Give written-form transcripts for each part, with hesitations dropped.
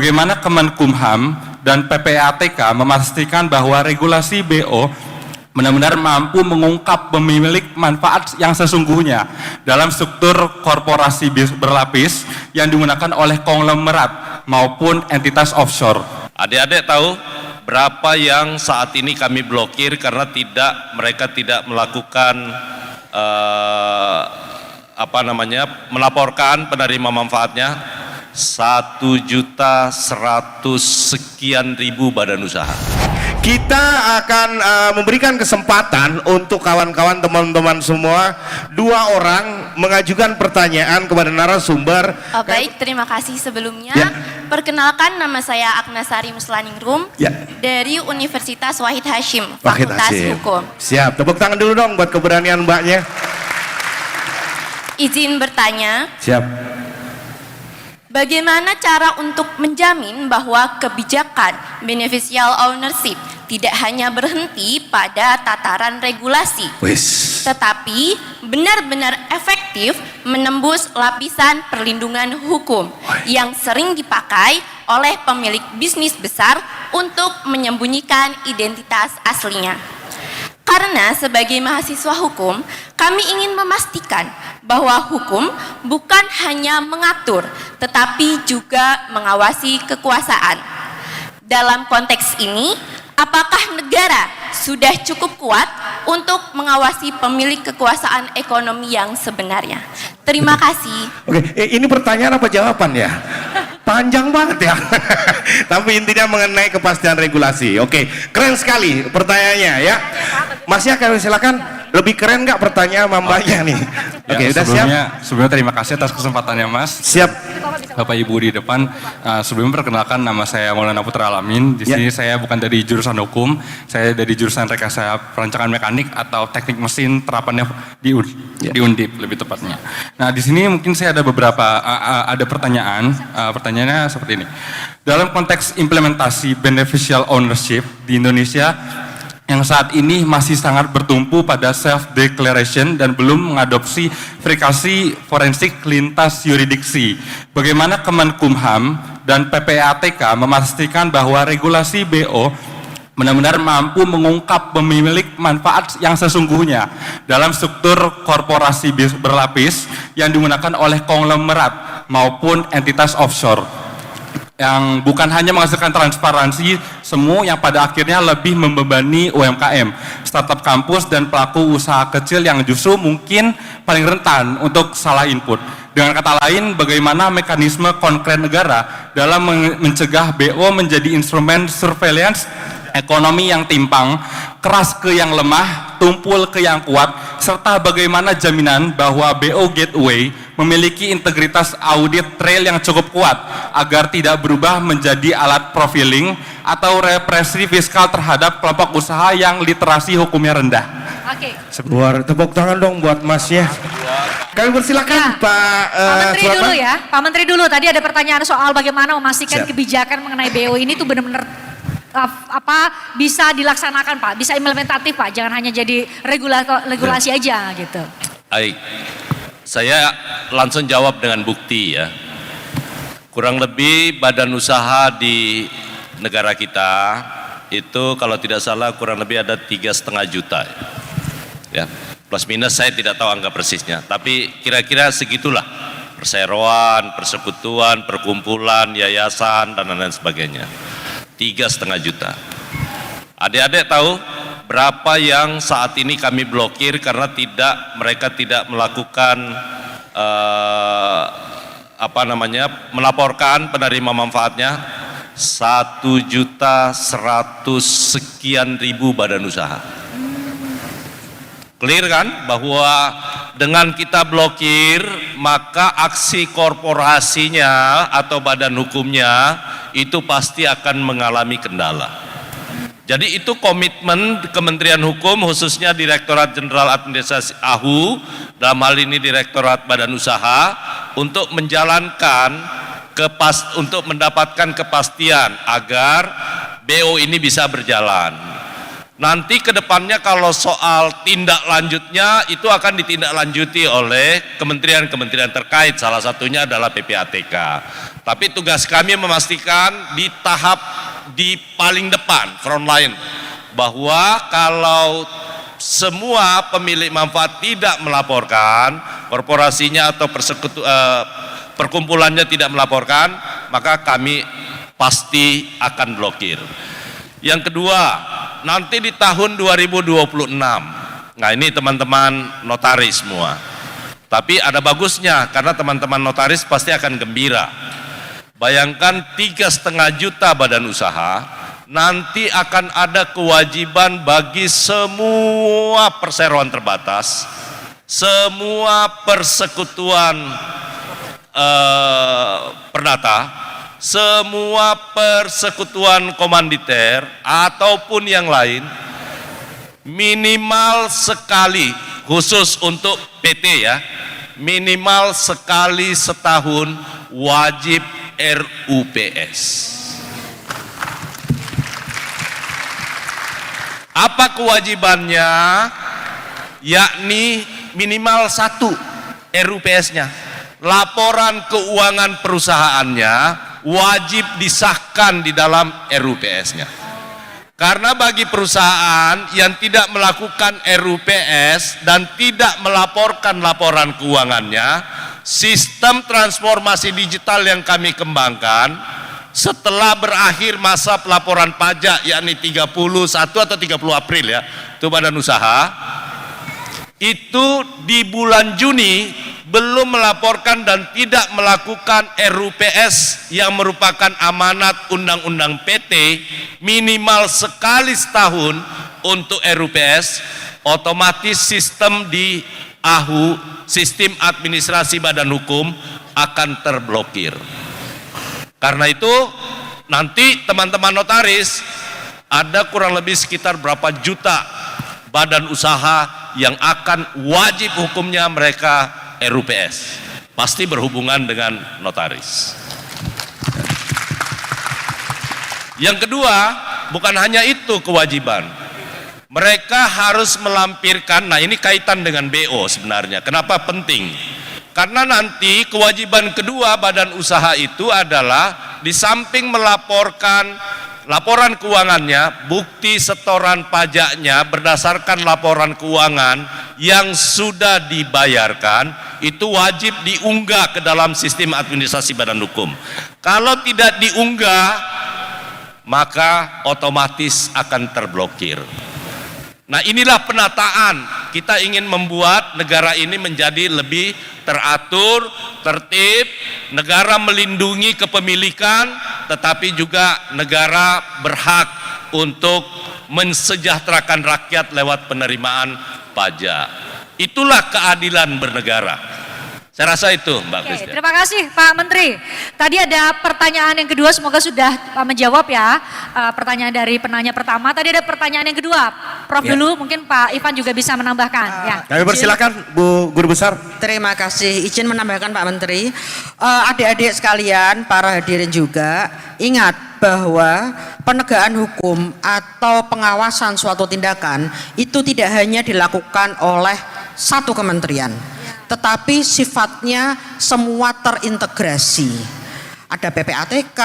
bagaimana Kemenkumham dan PPATK memastikan bahwa regulasi BO benar-benar mampu mengungkap pemilik manfaat yang sesungguhnya dalam struktur korporasi berlapis yang digunakan oleh konglomerat maupun entitas offshore. Adik-adik tahu berapa yang saat ini kami blokir karena mereka tidak melakukan melaporkan penerima manfaatnya? 1.100.000 sekian badan usaha. Kita akan memberikan kesempatan untuk kawan-kawan teman-teman semua, 2 orang mengajukan pertanyaan kepada narasumber. Baik, terima kasih sebelumnya. Ya. Perkenalkan, nama saya Agnasari Muslaningrum Ya. dari Universitas Wahid Hasyim, Wahid Fakultas Hasyim. Hukum. Siap, tepuk tangan dulu dong buat keberanian mbaknya. Izin bertanya, Siap. bagaimana cara untuk menjamin bahwa kebijakan beneficial ownership tidak hanya berhenti pada tataran regulasi, tetapi benar-benar efektif menembus lapisan perlindungan hukum yang sering dipakai oleh pemilik bisnis besar untuk menyembunyikan identitas aslinya. Karena sebagai mahasiswa hukum, kami ingin memastikan bahwa hukum bukan hanya mengatur, tetapi juga mengawasi kekuasaan. Dalam konteks ini, apakah negara sudah cukup kuat untuk mengawasi pemilik kekuasaan ekonomi yang sebenarnya? Terima kasih. Oke, ini pertanyaan apa jawaban ya? Panjang banget ya. Tapi intinya mengenai kepastian regulasi. Oke, keren sekali pertanyaannya ya. Masnya kami silakan, lebih keren nggak pertanyaan mbaknya nih? Oke, udah siap? Sebelumnya terima kasih atas kesempatannya, Mas. Siap. Bapak Ibu di depan, sebelumnya perkenalkan, nama saya Maulana Putra Alamin. Di sini saya bukan dari jurusan hukum, saya dari jurusan rekayasa perancangan mekanik atau teknik mesin, terapannya di Undip lebih tepatnya. Nah, di sini mungkin saya ada beberapa ada pertanyaan. Pertanyaannya seperti ini. Dalam konteks implementasi beneficial ownership di Indonesia yang saat ini masih sangat bertumpu pada self-declaration dan belum mengadopsi verifikasi forensik lintas yurisdiksi. Bagaimana Kemenkumham dan PPATK memastikan bahwa regulasi BO benar-benar mampu mengungkap pemilik manfaat yang sesungguhnya dalam struktur korporasi berlapis yang digunakan oleh konglomerat maupun entitas offshore, yang bukan hanya menghasilkan transparansi semu yang pada akhirnya lebih membebani UMKM, startup kampus dan pelaku usaha kecil yang justru mungkin paling rentan untuk salah input. Dengan kata lain, bagaimana mekanisme konkret negara dalam mencegah BO menjadi instrumen surveillance ekonomi yang timpang, keras ke yang lemah, tumpul ke yang kuat, serta bagaimana jaminan bahwa BO Gateway memiliki integritas audit trail yang cukup kuat agar tidak berubah menjadi alat profiling atau represi fiskal terhadap kelompok usaha yang literasi hukumnya rendah. Oke. Luar, tepuk tangan dong buat masnya. Kami persilakan Pak Menteri dulu ya. Pak Menteri dulu, tadi ada pertanyaan soal bagaimana memastikan kebijakan mengenai BO ini tuh benar-benar bisa dilaksanakan Pak, bisa implementatif Pak, jangan hanya jadi regulasi aja gitu. Baik, saya langsung jawab dengan bukti ya. Kurang lebih badan usaha di negara kita itu kalau tidak salah kurang lebih ada 3,5 juta ya. Plus minus saya tidak tahu angka persisnya, tapi kira-kira segitulah. Perseroan, persekutuan, perkumpulan, yayasan dan lain-lain sebagainya. 3,5 juta. Adik-adik tahu berapa yang saat ini kami blokir karena mereka tidak melakukan melaporkan penerima manfaatnya? 1.100.000 sekian badan usaha. Clear kan bahwa dengan kita blokir maka aksi korporasinya atau badan hukumnya itu pasti akan mengalami kendala. Jadi itu komitmen Kementerian Hukum khususnya Direktorat Jenderal Administrasi AHU, dalam hal ini Direktorat Badan Usaha, untuk menjalankan untuk mendapatkan kepastian agar BO ini bisa berjalan. Nanti ke depannya kalau soal tindak lanjutnya itu akan ditindaklanjuti oleh kementerian-kementerian terkait, salah satunya adalah PPATK. Tapi tugas kami memastikan di paling depan, front line, bahwa kalau semua pemilik manfaat tidak melaporkan, korporasinya atau perkumpulannya tidak melaporkan, maka kami pasti akan blokir. Yang kedua, nanti di tahun 2026, nah ini teman-teman notaris semua, tapi ada bagusnya karena teman-teman notaris pasti akan gembira. Bayangkan 3,5 juta badan usaha, nanti akan ada kewajiban bagi semua perseroan terbatas, semua persekutuan perdata, semua persekutuan komanditer ataupun yang lain, minimal sekali, khusus untuk PT ya, minimal sekali setahun wajib RUPS. Apa kewajibannya? Yakni minimal 1 RUPS-nya. Laporan keuangan perusahaannya wajib disahkan di dalam RUPS-nya. Karena bagi perusahaan yang tidak melakukan RUPS dan tidak melaporkan laporan keuangannya, sistem transformasi digital yang kami kembangkan setelah berakhir masa pelaporan pajak, yakni 31 atau 30 April ya, itu badan usaha, itu di bulan Juni belum melaporkan dan tidak melakukan RUPS yang merupakan amanat undang-undang PT, minimal sekali setahun untuk RUPS, otomatis sistem di AHU, sistem administrasi badan hukum, akan terblokir. Karena itu nanti teman-teman notaris ada kurang lebih sekitar berapa juta badan usaha yang akan wajib hukumnya mereka RUPS, pasti berhubungan dengan notaris. Yang kedua, bukan hanya itu kewajiban, mereka harus melampirkan, nah ini kaitan dengan BO sebenarnya, kenapa penting? Karena nanti kewajiban kedua badan usaha itu adalah di samping melaporkan laporan keuangannya, bukti setoran pajaknya berdasarkan laporan keuangan yang sudah dibayarkan, itu wajib diunggah ke dalam sistem administrasi badan hukum. Kalau tidak diunggah, maka otomatis akan terblokir. Nah inilah penataan, kita ingin membuat negara ini menjadi lebih teratur, tertib, negara melindungi kepemilikan, tetapi juga negara berhak untuk mensejahterakan rakyat lewat penerimaan pajak. Itulah keadilan bernegara. Saya rasa itu Mbak Christian. Terima kasih Pak Menteri. Tadi ada pertanyaan yang kedua, semoga sudah menjawab ya. Pertanyaan dari penanya pertama. Tadi ada pertanyaan yang kedua. Prof dulu, mungkin Pak Ivan juga bisa menambahkan. Ya. Kami persilakan Bu Guru Besar. Terima kasih, izin menambahkan Pak Menteri. Adik-adik sekalian, para hadirin juga, ingat bahwa penegakan hukum atau pengawasan suatu tindakan itu tidak hanya dilakukan oleh satu kementerian, tetapi sifatnya semua terintegrasi. Ada PPATK,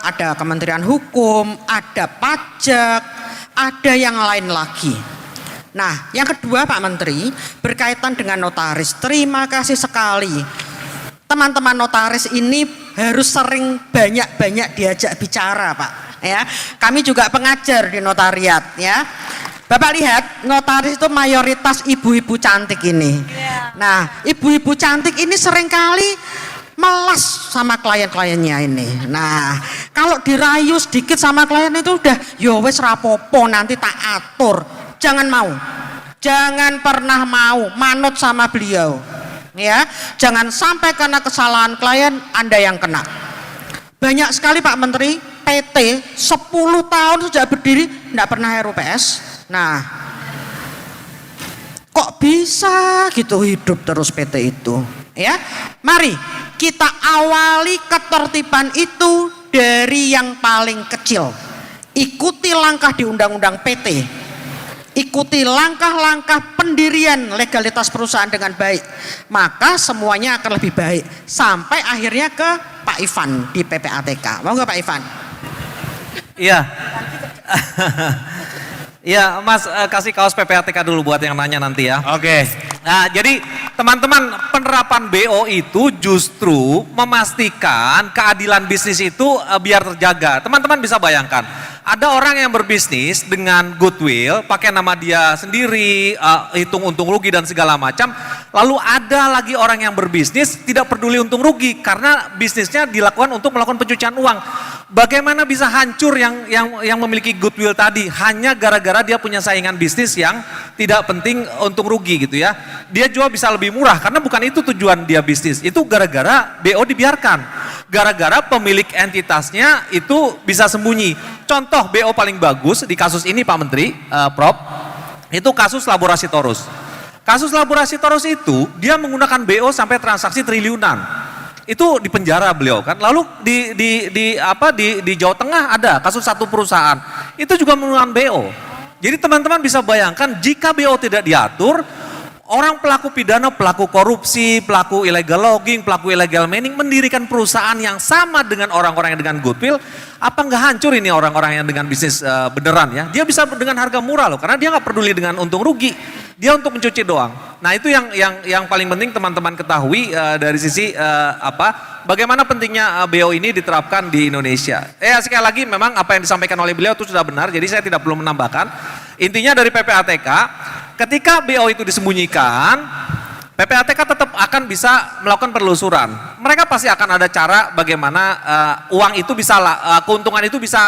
ada Kementerian Hukum, ada pajak, ada yang lain lagi. Nah, yang kedua Pak Menteri, berkaitan dengan notaris. Terima kasih sekali. Teman-teman notaris ini harus sering banyak-banyak diajak bicara Pak. Ya, kami juga pengajar di notariat ya. Bapak lihat, notaris itu mayoritas ibu-ibu cantik ini. Nah, ibu-ibu cantik ini seringkali melas sama klien-kliennya ini. Nah, kalau dirayu sedikit sama klien itu udah, yo wes rapopo nanti tak atur. Jangan mau, jangan pernah mau manut sama beliau. Ya, jangan sampai karena kesalahan klien Anda yang kena. Banyak sekali Pak Menteri, PT 10 tahun sejak berdiri tidak pernah RUPS. Nah, kok bisa gitu hidup terus PT itu? Ya, mari kita awali ketertiban itu dari yang paling kecil. Ikuti langkah di Undang-Undang PT. ikuti langkah-langkah pendirian legalitas perusahaan dengan baik, maka semuanya akan lebih baik sampai akhirnya ke Pak Ivan di PPATK. Mau nggak Pak Ivan? Iya. Iya, Mas, kasih kaos PPATK dulu buat yang nanya nanti ya. Oke. Nah, jadi teman-teman, penerapan BO itu justru memastikan keadilan bisnis itu biar terjaga. Teman-teman bisa bayangkan, ada orang yang berbisnis dengan goodwill, pakai nama dia sendiri, hitung untung rugi dan segala macam. Lalu ada lagi orang yang berbisnis tidak peduli untung rugi karena bisnisnya dilakukan untuk melakukan pencucian uang. Bagaimana bisa hancur yang memiliki goodwill tadi hanya gara-gara dia punya saingan bisnis yang tidak penting untung rugi gitu ya. Dia jual bisa lebih murah karena bukan itu tujuan dia bisnis. Itu gara-gara BO dibiarkan. Gara-gara pemilik entitasnya itu bisa sembunyi. Contoh BO paling bagus di kasus ini Pak Menteri, Prof, itu kasus Laborasi Torus. Kasus Laborasi Torus itu dia menggunakan BO sampai transaksi triliunan. Itu di penjara beliau kan. Lalu di Jawa Tengah ada kasus satu perusahaan. Itu juga menggunakan BO. Jadi teman-teman bisa bayangkan jika BO tidak diatur, orang pelaku pidana, pelaku korupsi, pelaku illegal logging, pelaku illegal mining mendirikan perusahaan yang sama dengan orang-orang yang dengan goodwill, apa nggak hancur ini orang-orang yang dengan bisnis beneran ya? Dia bisa dengan harga murah loh, karena dia nggak peduli dengan untung rugi, dia untuk mencuci doang. Nah itu yang paling penting teman-teman ketahui dari sisi bagaimana pentingnya BO ini diterapkan di Indonesia. Sekali lagi memang apa yang disampaikan oleh beliau itu sudah benar, jadi saya tidak perlu menambahkan. Intinya dari PPATK, ketika BO itu disembunyikan, PPATK tetap akan bisa melakukan penelusuran. Mereka pasti akan ada cara bagaimana uang itu bisa, keuntungan itu bisa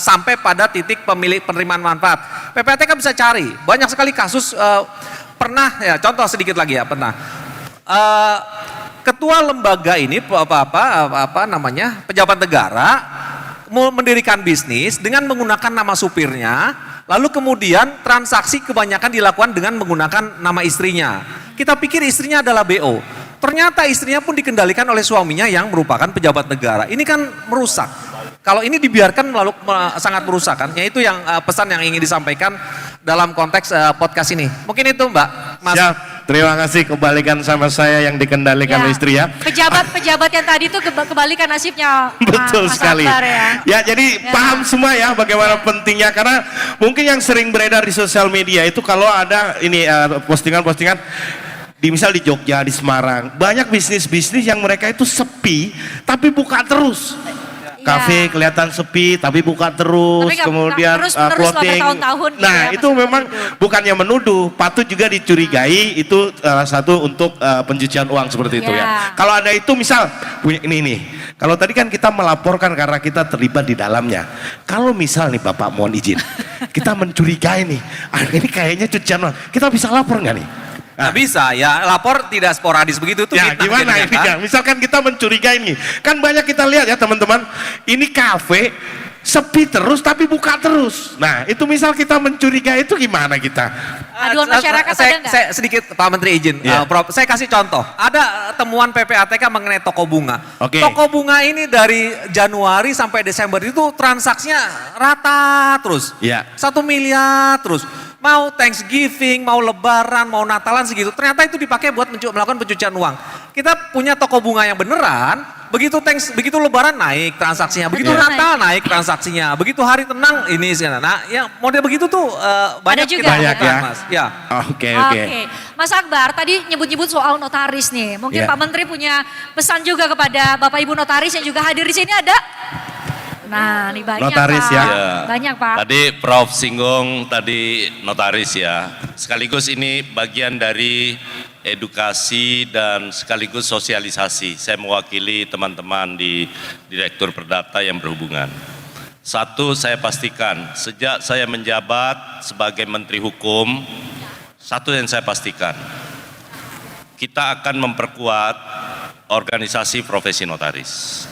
sampai pada titik pemilik penerimaan manfaat. PPATK bisa cari, banyak sekali kasus pernah ya, contoh sedikit lagi ya, pernah. Ketua lembaga ini pejabat negara mau mendirikan bisnis dengan menggunakan nama supirnya, lalu kemudian transaksi kebanyakan dilakukan dengan menggunakan nama istrinya. Kita pikir istrinya adalah BO. Ternyata istrinya pun dikendalikan oleh suaminya yang merupakan pejabat negara. Ini kan merusak. Kalau ini dibiarkan sangat merusak kan. Ya itu yang pesan yang ingin disampaikan dalam konteks podcast ini. Mungkin itu Mbak. Mas. Siap. Terima kasih, kebalikan sama saya yang dikendalikan oleh istri ya. Pejabat-pejabat yang tadi itu kebalikan nasibnya. Betul Mas sekali. Akbar, ya. Jadi paham semua ya bagaimana pentingnya, karena mungkin yang sering beredar di sosial media itu kalau ada ini postingan-postingan misal di Jogja, di Semarang, banyak bisnis-bisnis yang mereka itu sepi tapi buka terus. Kafe kelihatan sepi tapi buka terus, tapi kemudian clothing. Tahun-tahun gitu Nah ya, itu memang bukannya menuduh, patut juga dicurigai itu satu untuk pencucian uang seperti itu ya. Kalau ada itu misal punya ini, kalau tadi kan kita melaporkan karena kita terlibat di dalamnya. Kalau misal nih Bapak mohon izin, kita mencurigai nih, ini kayaknya cucian uang, kita bisa lapor nggak nih? Nah, bisa ya, lapor tidak sporadis begitu tuh. Ya gimana ini kan? Misalkan kita mencurigai nih, kan banyak kita lihat ya teman-teman, ini kafe sepi terus tapi buka terus. Nah itu misal kita mencurigai itu gimana kita? Aduan masyarakat ada nggak? Saya sedikit Pak Menteri izin, Prof. Saya kasih contoh. Ada temuan PPATK mengenai toko bunga. Toko bunga ini dari Januari sampai Desember itu transaksinya rata terus. 1 miliar terus. Mau Thanksgiving, mau Lebaran, mau Natalan segitu. Ternyata itu dipakai buat melakukan pencucian uang. Kita punya toko bunga yang beneran, begitu Lebaran naik transaksinya, begitu Natal naik transaksinya, begitu hari tenang ini segala. Nah, yang model begitu tuh banyak juga. kita Banyak ya. Mas. Ya. Oke. Mas Akbar tadi nyebut-nyebut soal notaris nih. Mungkin Pak Menteri punya pesan juga kepada Bapak Ibu notaris yang juga hadir di sini ada? Nah, ini banyak Notaris Pak. ya. Banyak Pak. Tadi Prof singgung tadi notaris ya. Sekaligus ini bagian dari edukasi dan sekaligus sosialisasi. Saya mewakili teman-teman di Direktur Perdata yang berhubungan. Satu, saya pastikan sejak saya menjabat sebagai Menteri Hukum, satu yang saya pastikan, kita akan memperkuat organisasi profesi notaris.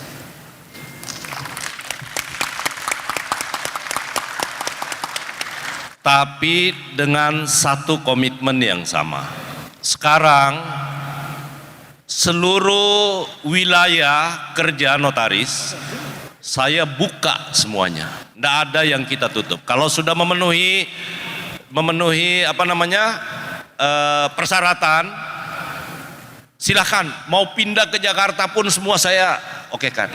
Tapi dengan satu komitmen yang sama. Sekarang seluruh wilayah kerja notaris saya buka semuanya. Tidak ada yang kita tutup. Kalau sudah memenuhi memenuhi persyaratan, silahkan mau pindah ke Jakarta pun semua saya oke kan.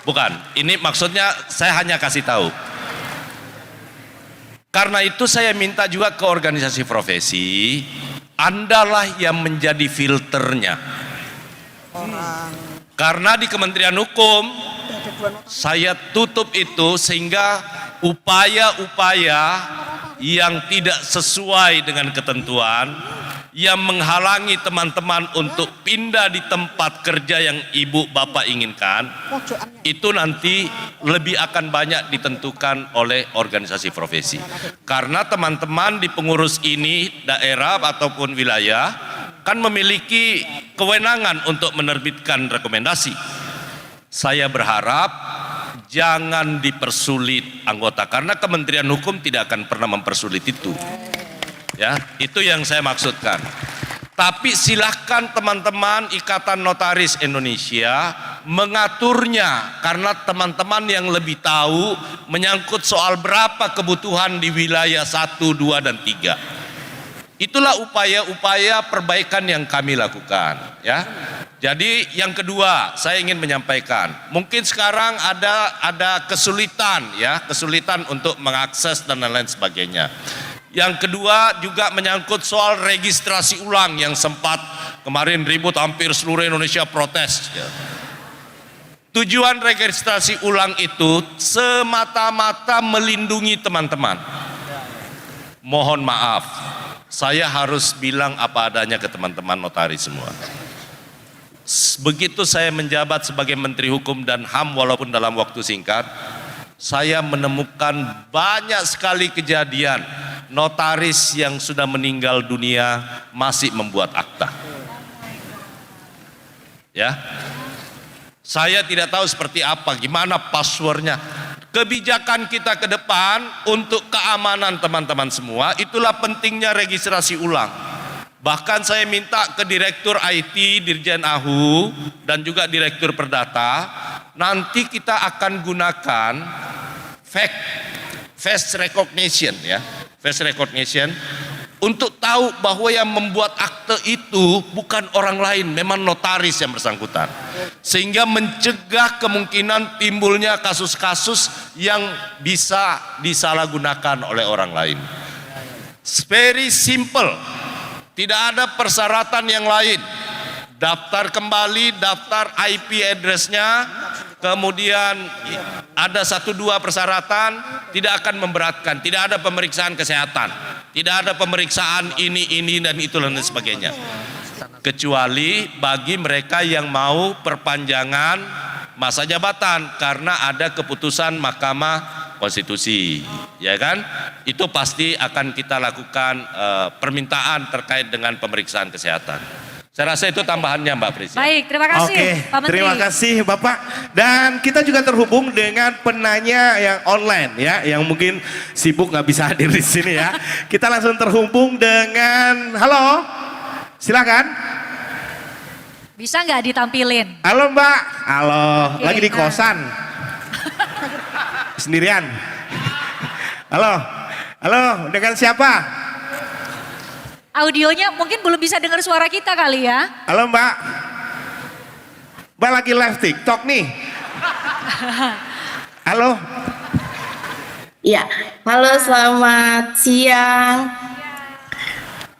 Bukan, ini maksudnya saya hanya kasih tahu. Karena itu saya minta juga ke organisasi profesi, Andalah yang menjadi filternya. Karena di Kementerian Hukum saya tutup itu sehingga upaya-upaya yang tidak sesuai dengan ketentuan, yang menghalangi teman-teman untuk pindah di tempat kerja yang ibu bapak inginkan, itu nanti lebih akan banyak ditentukan oleh organisasi profesi. Karena teman-teman di pengurus ini, daerah ataupun wilayah, kan memiliki kewenangan untuk menerbitkan rekomendasi. Saya berharap jangan dipersulit anggota, karena Kementerian Hukum tidak akan pernah mempersulit itu. Ya, itu yang saya maksudkan. Tapi silahkan teman-teman Ikatan Notaris Indonesia mengaturnya, karena teman-teman yang lebih tahu menyangkut soal berapa kebutuhan di wilayah 1, 2, dan 3. Itulah upaya-upaya perbaikan yang kami lakukan, ya. Jadi yang kedua saya ingin menyampaikan, mungkin sekarang ada kesulitan, ya, kesulitan untuk mengakses dan lain-lain sebagainya. Yang kedua juga menyangkut soal registrasi ulang yang sempat kemarin ribut, hampir seluruh Indonesia protes. Ya. Tujuan registrasi ulang itu semata-mata melindungi teman-teman. Mohon maaf, saya harus bilang apa adanya ke teman-teman notaris semua. Begitu saya menjabat sebagai Menteri Hukum dan HAM, walaupun dalam waktu singkat, saya menemukan banyak sekali kejadian notaris yang sudah meninggal dunia masih membuat akta. Ya, saya tidak tahu seperti apa, gimana passwordnya. Kebijakan kita ke depan untuk keamanan teman-teman semua, itulah pentingnya registrasi ulang. Bahkan saya minta ke Direktur IT, Dirjen AHU, dan juga Direktur Perdata, nanti kita akan gunakan face recognition, ya, face recognition, untuk tahu bahwa yang membuat akte itu bukan orang lain, memang notaris yang bersangkutan, sehingga mencegah kemungkinan timbulnya kasus-kasus yang bisa disalahgunakan oleh orang lain. Very simple, tidak ada persyaratan yang lain. Daftar kembali, daftar IP address-nya, kemudian ada 1-2 persyaratan, tidak akan memberatkan, tidak ada pemeriksaan kesehatan, tidak ada pemeriksaan ini dan itu dan sebagainya. Kecuali bagi mereka yang mau perpanjangan masa jabatan karena ada keputusan Mahkamah Konstitusi, ya kan? Itu pasti akan kita lakukan permintaan terkait dengan pemeriksaan kesehatan. Saya rasa itu tambahannya, Mbak Prisi. Baik, terima kasih Pak Menteri. Terima kasih Bapak. Dan kita juga terhubung dengan penanya yang online, ya, yang mungkin sibuk nggak bisa hadir di sini, ya. Kita langsung terhubung dengan, halo, silakan. Bisa nggak ditampilin? Halo Mbak, halo, Oke, lagi di kosan, sendirian. Halo, halo, dengan siapa? Audionya mungkin belum bisa dengar suara kita kali ya. Halo Mbak, Mbak lagi live TikTok nih. Halo. Ya, halo selamat siang.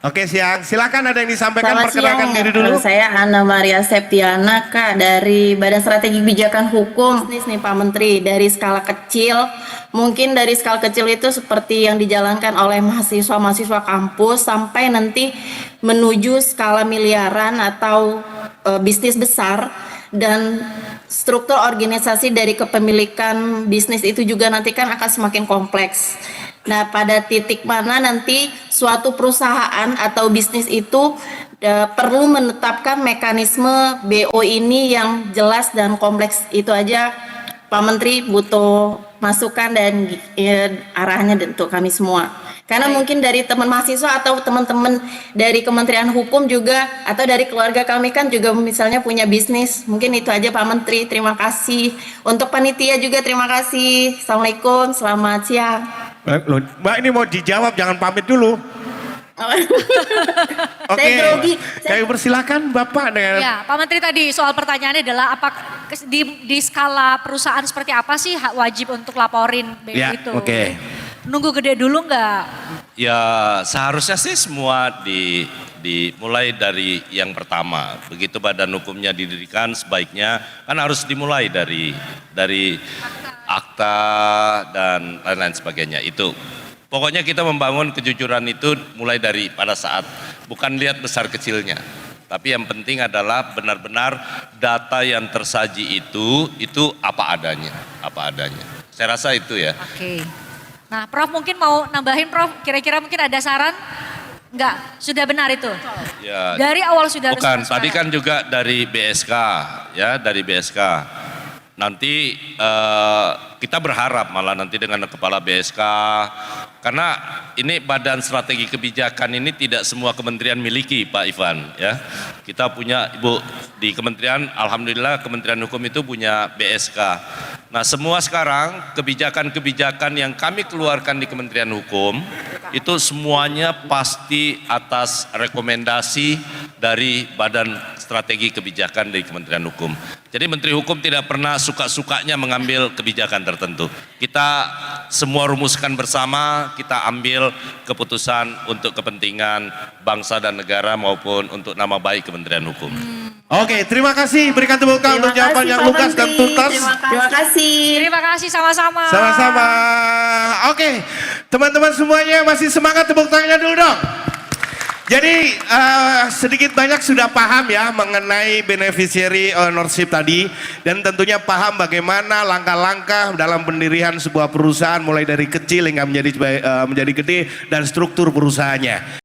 Oke, siang. Silakan, ada yang disampaikan, Selamat perkenalkan siang. diri dulu. Saya Ana Maria Septiana, Kak, dari Badan Strategi Kebijakan Hukum. Bisnis nih Pak Menteri, dari skala kecil, mungkin dari skala kecil itu seperti yang dijalankan oleh mahasiswa-mahasiswa kampus sampai nanti menuju skala miliaran atau bisnis besar, dan struktur organisasi dari kepemilikan bisnis itu juga nanti kan akan semakin kompleks. Nah, pada titik mana nanti suatu perusahaan atau bisnis itu perlu menetapkan mekanisme BO ini yang jelas dan kompleks. Itu aja Pak Menteri butuh masukan dan arahannya untuk kami semua. Karena mungkin dari teman mahasiswa atau teman-teman dari Kementerian Hukum juga atau dari keluarga kami kan juga misalnya punya bisnis. Mungkin itu aja Pak Menteri, terima kasih. Untuk panitia juga terima kasih. Assalamualaikum, selamat siang. Loh, Mbak ini mau dijawab, jangan pamit dulu. Oke, Saya grogi. kami persilakan Bapak dengan Ya, Pak Menteri tadi soal pertanyaannya adalah apa di skala perusahaan seperti apa sih wajib untuk laporin BO Ya, itu? oke. Nunggu gede dulu nggak? Ya seharusnya sih semua dimulai dari yang pertama. Begitu badan hukumnya didirikan sebaiknya kan harus dimulai dari akta dan lain-lain sebagainya itu. Pokoknya kita membangun kejujuran itu mulai dari pada saat bukan lihat besar kecilnya. Tapi yang penting adalah benar-benar data yang tersaji itu apa adanya. Saya rasa itu ya. Oke. Nah, Prof mungkin mau nambahin, Prof. Kira-kira mungkin ada saran? Enggak, sudah benar itu. Ya, Dari awal sudah harus bukan, transparan. tadi kan juga dari BSK, ya dari BSK. Nanti kita berharap malah nanti dengan kepala BSK, karena ini badan strategi kebijakan ini tidak semua kementerian miliki Pak Ivan, ya. Kita punya Ibu di kementerian, alhamdulillah Kementerian Hukum itu punya BSK. Nah semua sekarang kebijakan-kebijakan yang kami keluarkan di Kementerian Hukum itu semuanya pasti atas rekomendasi dari Badan Strategi Kebijakan dari Kementerian Hukum. Jadi Menteri Hukum tidak pernah suka-sukanya mengambil kebijakan tertentu. Kita semua rumuskan bersama, kita ambil keputusan untuk kepentingan bangsa dan negara maupun untuk nama baik Kementerian Hukum. Oke, terima kasih. Berikan tepuk tangan untuk jawaban yang Pak lugas dan Menteri. tuntas. Terima kasih. Terima kasih sama-sama. Sama-sama. Oke, teman-teman semuanya masih semangat, tepuk tangannya dulu dong. Jadi sedikit banyak sudah paham ya mengenai beneficiary ownership tadi, dan tentunya paham bagaimana langkah-langkah dalam pendirian sebuah perusahaan mulai dari kecil hingga menjadi gede dan struktur perusahaannya.